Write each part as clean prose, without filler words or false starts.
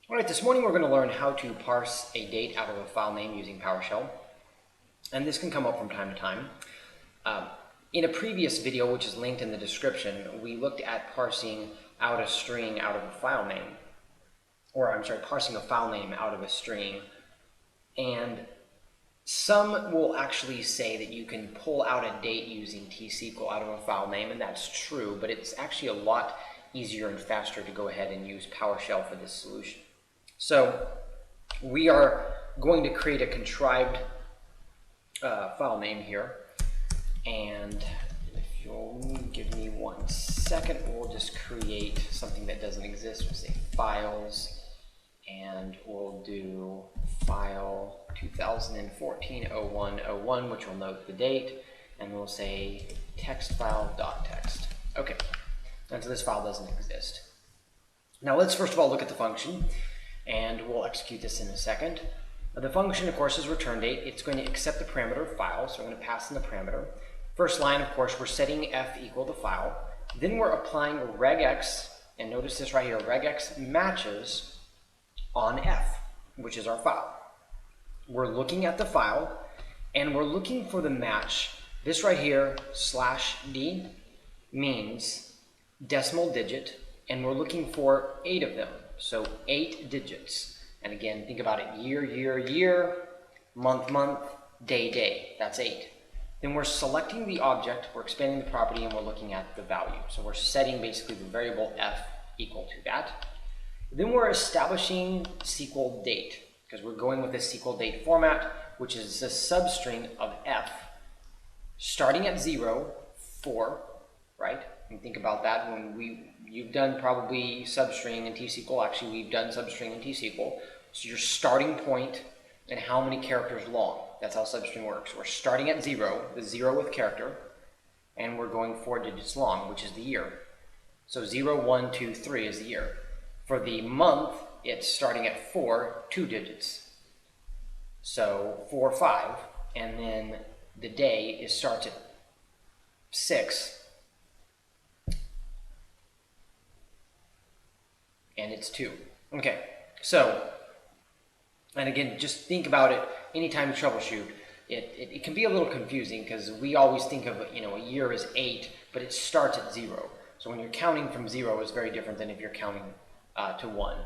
All right, this morning we're going to learn how to parse a date out of a file name using Powershell. And this can come up from time to time. In a previous video, which is linked in the description, we looked at parsing out a string out of a file name. Parsing a file name out of a string. And some will actually say that you can pull out a date using T-SQL out of a file name, and that's true, but it's actually a lot easier and faster to go ahead and use Powershell for this solution. So we are going to create a contrived file name here, and if you'll give me 1 second, we'll just create something that doesn't exist. We'll say files, and we'll do file 2014-01-01, which will note the date, and we'll say text file.txt. Okay, and so this file doesn't exist. Now let's first of all look at the function, and we'll execute this in a second. The function, of course, is return date. It's going to accept the parameter file, so I'm going to pass in the parameter. First line, of course, we're setting f equal to file. Then we're applying regex, and notice this right here, regex matches on f, which is our file. We're looking at the file, and we're looking for the match. This right here, /d, means decimal digit, and we're looking for 8 of them. So 8 digits. And again, think about it. Year, year, year, month, month, day, day. That's 8. Then we're selecting the object, we're expanding the property, and we're looking at the value. So we're setting basically the variable f equal to that. Then we're establishing SQL date, because we're going with a SQL date format, which is a substring of f, starting at 0, 4, right? And think about that when you've done probably substring in T-SQL. Actually, we've done substring in T-SQL. So your starting point and how many characters long. That's how substring works. We're starting at 0, the 0th character, and we're going 4 digits long, which is the year. So 0, 1, 2, 3 is the year. For the month, it's starting at 4, 2 digits. So 4, 5, and then the day starts at 6. And it's 2. Okay, so, and again, just think about it anytime you troubleshoot. It can be a little confusing because we always think of, a year as 8, but it starts at 0. So when you're counting from 0, it's very different than if you're counting to 1.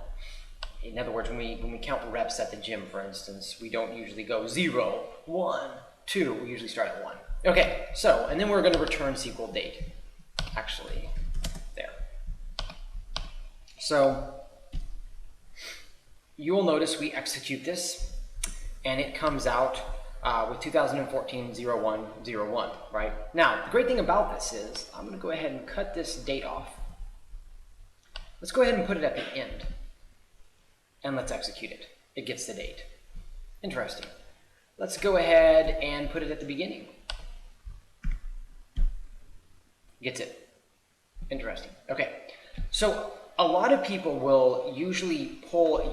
In other words, when we count reps at the gym, for instance, we don't usually go 0, 1, 2. We usually start at 1. Okay, so, and then we're going to return SQL date. Actually, there. So you will notice we execute this, and it comes out with 2014-01-01, right? Now, the great thing about this is I'm going to go ahead and cut this date off. Let's go ahead and put it at the end, and let's execute it. It gets the date. Interesting. Let's go ahead and put it at the beginning. Gets it. Interesting. Okay, so a lot of people will usually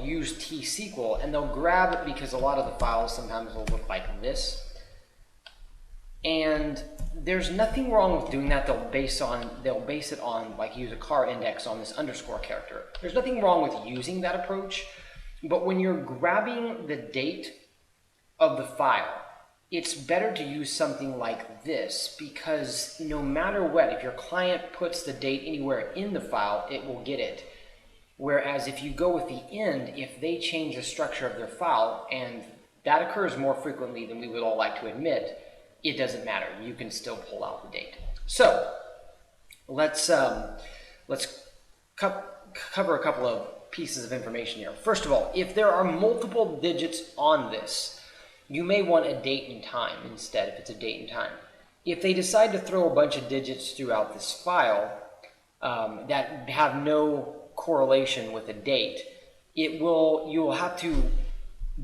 use T-SQL, and they'll grab it because a lot of the files sometimes will look like this. And there's nothing wrong with doing that. They'll base it on, like, use a car index on this underscore character. There's nothing wrong with using that approach, but when you're grabbing the date of the file, it's better to use something like this, because no matter what, if your client puts the date anywhere in the file, it will get it. Whereas if you go with the end, if they change the structure of their file, and that occurs more frequently than we would all like to admit, it doesn't matter. You can still pull out the date. So let's cover a couple of pieces of information here. First of all, if there are multiple digits on this, you may want a date and time instead, if it's a date and time. If they decide to throw a bunch of digits throughout this file that have no correlation with a date, you will have to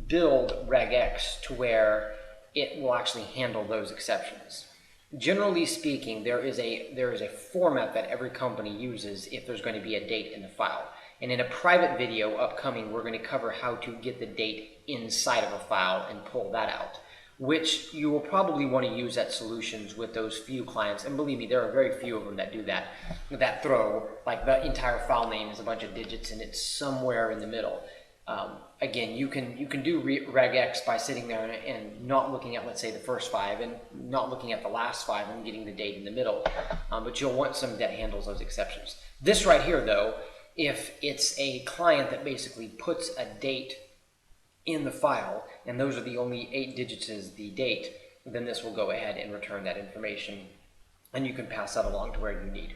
build regex to where it will actually handle those exceptions. Generally speaking, there is a format that every company uses if there's going to be a date in the file. And in a private video upcoming, we're going to cover how to get the date inside of a file and pull that out, which you will probably want to use at Solutions with those few clients. And believe me, there are very few of them that do that, that throw, like the entire file name is a bunch of digits and it's somewhere in the middle. Again, you can do regex by sitting there and not looking at, let's say, the first 5 and not looking at the last 5 and getting the date in the middle, but you'll want some that handles those exceptions. This right here, though, if it's a client that basically puts a date in the file, and those are the only 8 digits is the date, then this will go ahead and return that information, and you can pass that along to where you need.